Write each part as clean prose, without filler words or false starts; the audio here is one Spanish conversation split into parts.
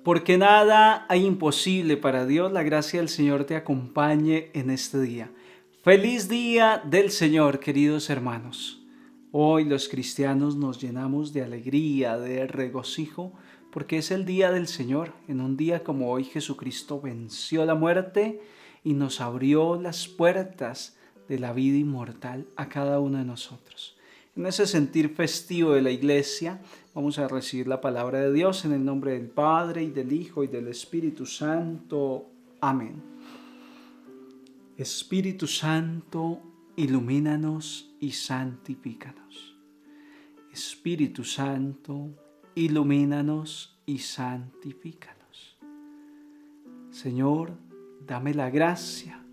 Porque nada hay imposible para Dios. La gracia del Señor te acompañe en este día. Feliz día del Señor, queridos hermanos. Hoy los cristianos nos llenamos de alegría, de regocijo, porque es el día del Señor. En un día como hoy Jesucristo venció la muerte y nos abrió las puertas de la vida inmortal a cada uno de nosotros. En ese sentir festivo de la iglesia, vamos a recibir la palabra de Dios en el nombre del Padre, y del Hijo, y del Espíritu Santo. Amén. Espíritu Santo, ilumínanos y santifícanos. Espíritu Santo, ilumínanos y santifícanos. Señor, dame la gracia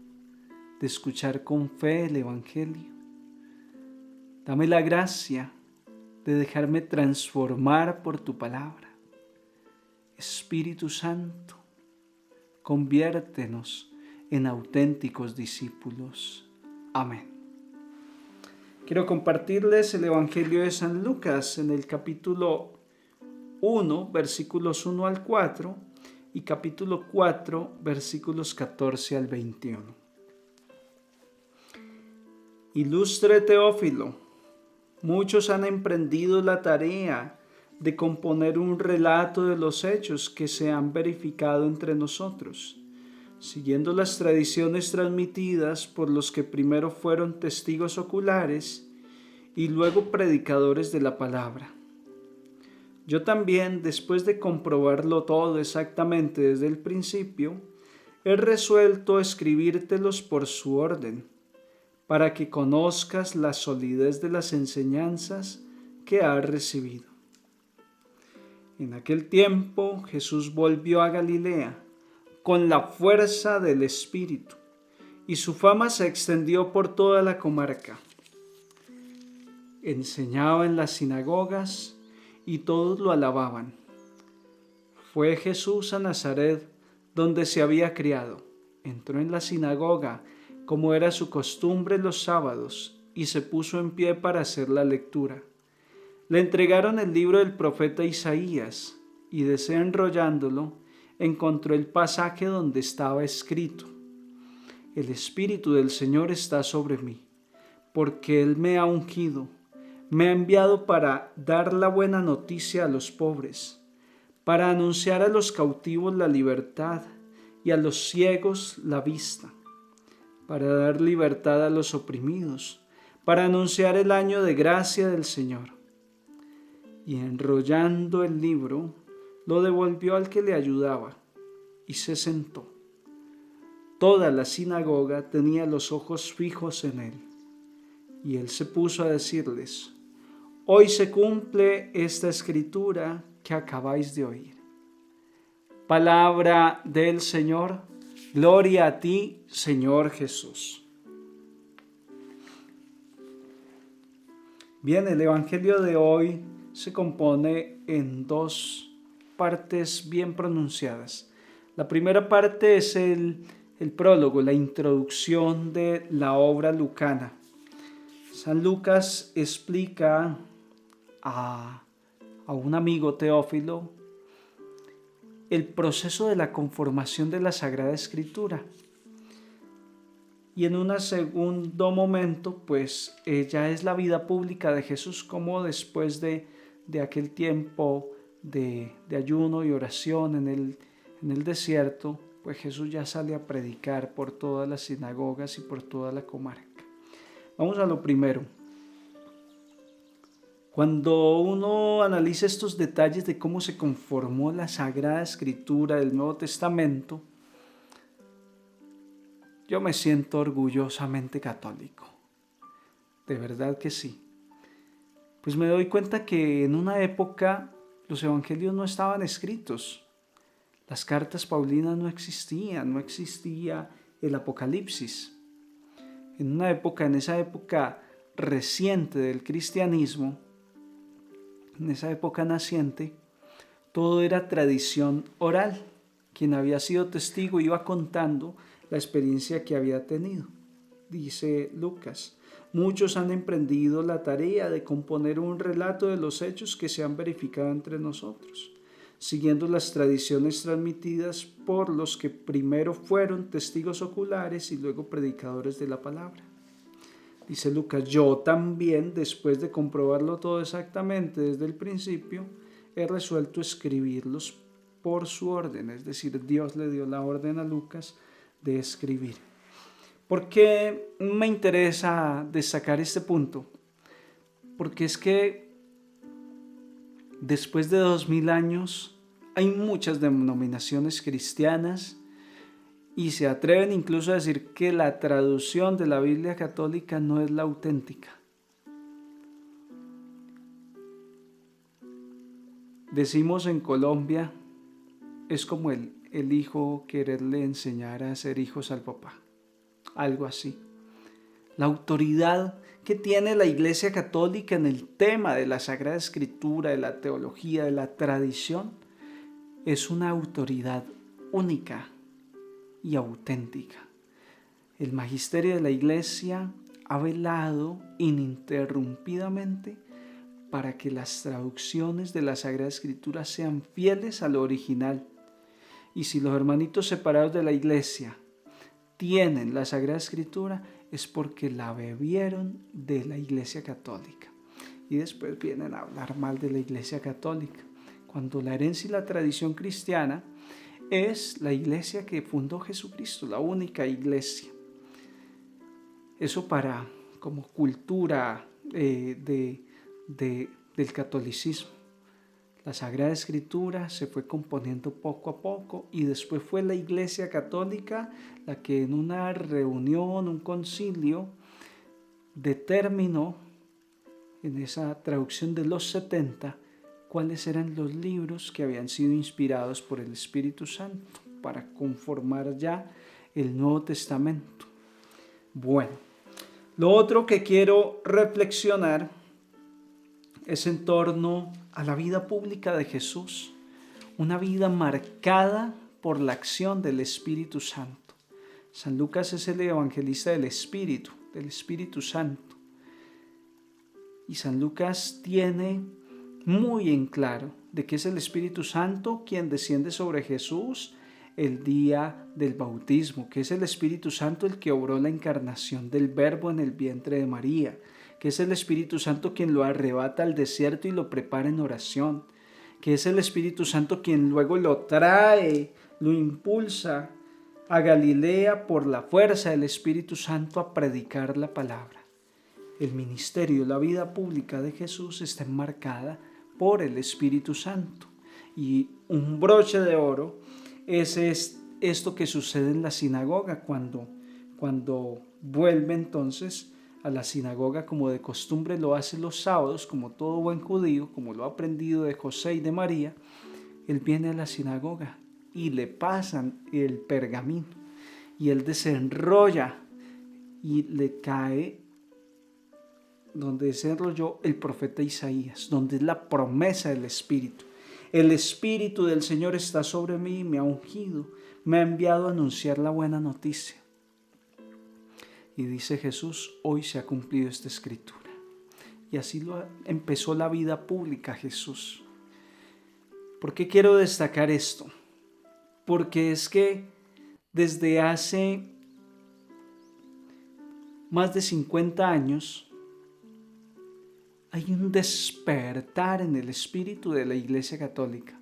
de escuchar con fe el Evangelio. Dame la gracia de dejarme transformar por tu palabra. Espíritu Santo, conviértenos en auténticos discípulos. Amén. Quiero compartirles el Evangelio de San Lucas en el capítulo 1, versículos 1 al 4 y capítulo 4, versículos 14 al 21. Ilustre Teófilo, muchos han emprendido la tarea de componer un relato de los hechos que se han verificado entre nosotros, siguiendo las tradiciones transmitidas por los que primero fueron testigos oculares y luego predicadores de la palabra. Yo también, después de comprobarlo todo exactamente desde el principio, he resuelto escribírtelos por su orden, para que conozcas la solidez de las enseñanzas que has recibido. En aquel tiempo Jesús volvió a Galilea con la fuerza del Espíritu, y su fama se extendió por toda la comarca. Enseñaba en las sinagogas y todos lo alababan. Fue Jesús a Nazaret, donde se había criado. Entró en la sinagoga, como era su costumbre los sábados, y se puso en pie para hacer la lectura. Le entregaron el libro del profeta Isaías, y desenrollándolo, encontró el pasaje donde estaba escrito: El Espíritu del Señor está sobre mí, porque Él me ha ungido, me ha enviado para dar la buena noticia a los pobres, para anunciar a los cautivos la libertad y a los ciegos la vista, para dar libertad a los oprimidos, para anunciar el año de gracia del Señor. Y enrollando el libro, lo devolvió al que le ayudaba y se sentó. Toda la sinagoga tenía los ojos fijos en él, y él se puso a decirles: Hoy se cumple esta escritura que acabáis de oír. Palabra del Señor. Gloria a ti, Señor Jesús. Bien, el Evangelio de hoy se compone en dos partes bien pronunciadas. La primera parte es el prólogo, la introducción de la obra lucana. San Lucas explica a un amigo, Teófilo, el proceso de la conformación de la Sagrada Escritura. Y en un segundo momento, pues ya es la vida pública de Jesús, como después de aquel tiempo de ayuno y oración en el desierto, pues Jesús ya sale a predicar por todas las sinagogas y por toda la comarca. Vamos a lo primero. Cuando uno analiza estos detalles de cómo se conformó la Sagrada Escritura del Nuevo Testamento, yo me siento orgullosamente católico. De verdad que sí. Pues me doy cuenta que en una época los evangelios no estaban escritos. Las cartas paulinas no existían, no existía el Apocalipsis. En esa época reciente del cristianismo, en esa época naciente, todo era tradición oral. Quien había sido testigo iba contando la experiencia que había tenido. Dice Lucas: muchos han emprendido la tarea de componer un relato de los hechos que se han verificado entre nosotros, siguiendo las tradiciones transmitidas por los que primero fueron testigos oculares y luego predicadores de la palabra. Dice Lucas, yo también, después de comprobarlo todo exactamente desde el principio, he resuelto escribirlos por su orden, es decir, Dios le dio la orden a Lucas de escribir. ¿Por qué me interesa destacar este punto? Porque es que después de 2000 años hay muchas denominaciones cristianas y se atreven incluso a decir que la traducción de la Biblia católica no es la auténtica. Decimos en Colombia, es como el hijo quererle enseñar a ser hijos al papá, algo así. La autoridad que tiene la Iglesia Católica en el tema de la Sagrada Escritura, de la teología, de la tradición, es una autoridad única y auténtica. El magisterio de la Iglesia ha velado ininterrumpidamente para que las traducciones de la Sagrada Escritura sean fieles a lo original. Y si los hermanitos separados de la Iglesia tienen la Sagrada Escritura, es porque la bebieron de la Iglesia Católica. Y después vienen a hablar mal de la Iglesia Católica, cuando la herencia y la tradición cristiana es la Iglesia que fundó Jesucristo, la única Iglesia. Eso como cultura del catolicismo. La Sagrada Escritura se fue componiendo poco a poco y después fue la Iglesia Católica la que en una reunión, un concilio, determinó en esa traducción de los 70 cuáles eran los libros que habían sido inspirados por el Espíritu Santo para conformar ya el Nuevo Testamento. Bueno, lo otro que quiero reflexionar es en torno a la vida pública de Jesús, una vida marcada por la acción del Espíritu Santo. San Lucas es el evangelista del Espíritu Santo. Y San Lucas tiene muy en claro de que es el Espíritu Santo quien desciende sobre Jesús el día del bautismo, que es el Espíritu Santo el que obró la encarnación del Verbo en el vientre de María, que es el Espíritu Santo quien lo arrebata al desierto y lo prepara en oración, que es el Espíritu Santo quien luego lo trae, lo impulsa a Galilea por la fuerza del Espíritu Santo a predicar la palabra. El ministerio, la vida pública de Jesús está enmarcada por el Espíritu Santo. Y un broche de oro es esto que sucede en la sinagoga cuando vuelve entonces a la sinagoga como de costumbre lo hace los sábados, como todo buen judío, como lo ha aprendido de José y de María. Él viene a la sinagoga y le pasan el pergamino y él desenrolla y le cae donde se enrolló el profeta Isaías, donde es la promesa del Espíritu. El Espíritu del Señor está sobre mí y me ha ungido, me ha enviado a anunciar la buena noticia. Y dice Jesús, hoy se ha cumplido esta escritura. Y así empezó la vida pública Jesús. ¿Por qué quiero destacar esto? Porque es que desde hace más de 50 años hay un despertar en el espíritu de la Iglesia Católica.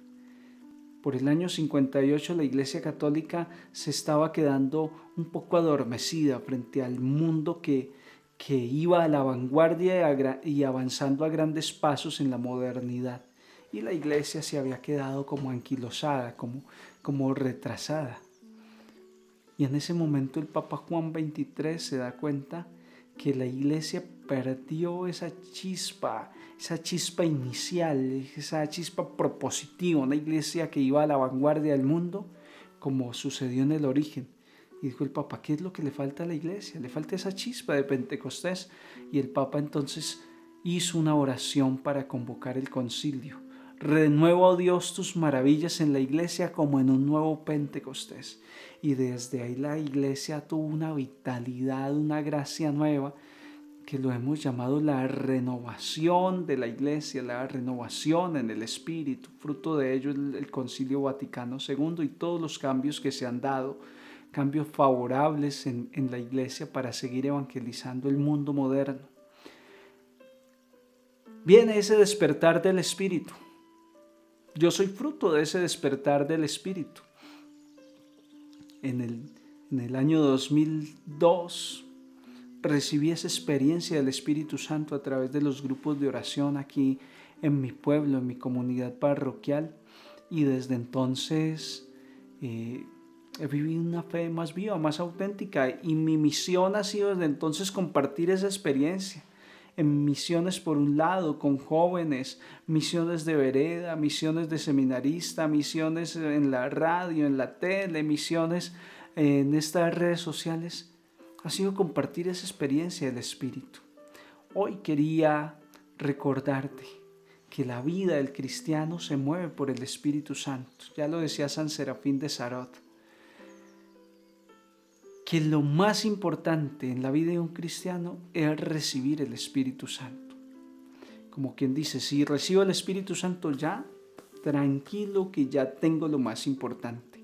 Por el año 58 la Iglesia Católica se estaba quedando un poco adormecida frente al mundo que iba a la vanguardia y avanzando a grandes pasos en la modernidad. Y la Iglesia se había quedado como anquilosada, como retrasada. Y en ese momento el Papa Juan XXIII se da cuenta que la Iglesia perdió esa chispa inicial, esa chispa propositiva, una Iglesia que iba a la vanguardia del mundo, como sucedió en el origen. Y dijo el Papa, ¿qué es lo que le falta a la Iglesia? Le falta esa chispa de Pentecostés. Y el Papa entonces hizo una oración para convocar el concilio. Renuevo, oh Dios, tus maravillas en la Iglesia como en un nuevo Pentecostés. Y desde ahí la Iglesia tuvo una vitalidad, una gracia nueva que lo hemos llamado la renovación de la Iglesia, la renovación en el Espíritu. Fruto de ello el Concilio Vaticano II y todos los cambios que se han dado, cambios favorables en la Iglesia para seguir evangelizando el mundo moderno. Viene ese despertar del Espíritu. Yo soy fruto de ese despertar del Espíritu. En el año 2002 recibí esa experiencia del Espíritu Santo a través de los grupos de oración aquí en mi pueblo, en mi comunidad parroquial, y desde entonces he vivido una fe más viva, más auténtica, y mi misión ha sido desde entonces compartir esa experiencia en misiones por un lado con jóvenes, misiones de vereda, misiones de seminarista, misiones en la radio, en la tele, misiones en estas redes sociales. Ha sido compartir esa experiencia del Espíritu. Hoy quería recordarte que la vida del cristiano se mueve por el Espíritu Santo. Ya lo decía San Serafín de Sarot, que lo más importante en la vida de un cristiano es recibir el Espíritu Santo. Como quien dice, si recibo el Espíritu Santo ya, tranquilo que ya tengo lo más importante.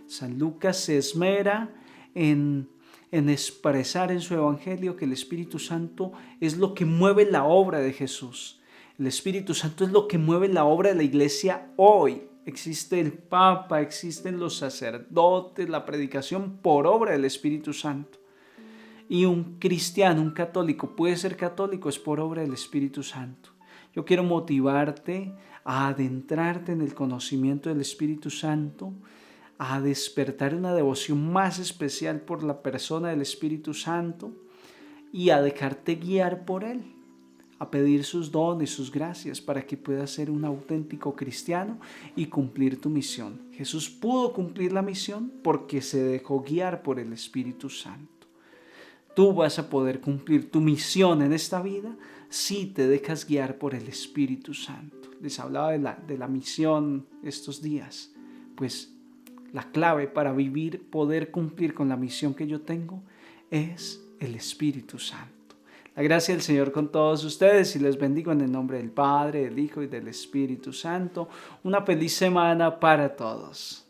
San Lucas se esmera en expresar en su evangelio que el Espíritu Santo es lo que mueve la obra de Jesús. El Espíritu Santo es lo que mueve la obra de la Iglesia hoy. Existe el Papa, existen los sacerdotes, la predicación por obra del Espíritu Santo. Y un cristiano, un católico, puede ser católico, es por obra del Espíritu Santo. Yo quiero motivarte a adentrarte en el conocimiento del Espíritu Santo, a despertar una devoción más especial por la persona del Espíritu Santo y a dejarte guiar por Él, a pedir sus dones, sus gracias para que puedas ser un auténtico cristiano y cumplir tu misión. Jesús pudo cumplir la misión porque se dejó guiar por el Espíritu Santo. Tú vas a poder cumplir tu misión en esta vida si te dejas guiar por el Espíritu Santo. Les hablaba de la misión estos días, pues la clave para vivir, poder cumplir con la misión que yo tengo es el Espíritu Santo. La gracia del Señor con todos ustedes y les bendigo en el nombre del Padre, del Hijo y del Espíritu Santo. Una feliz semana para todos.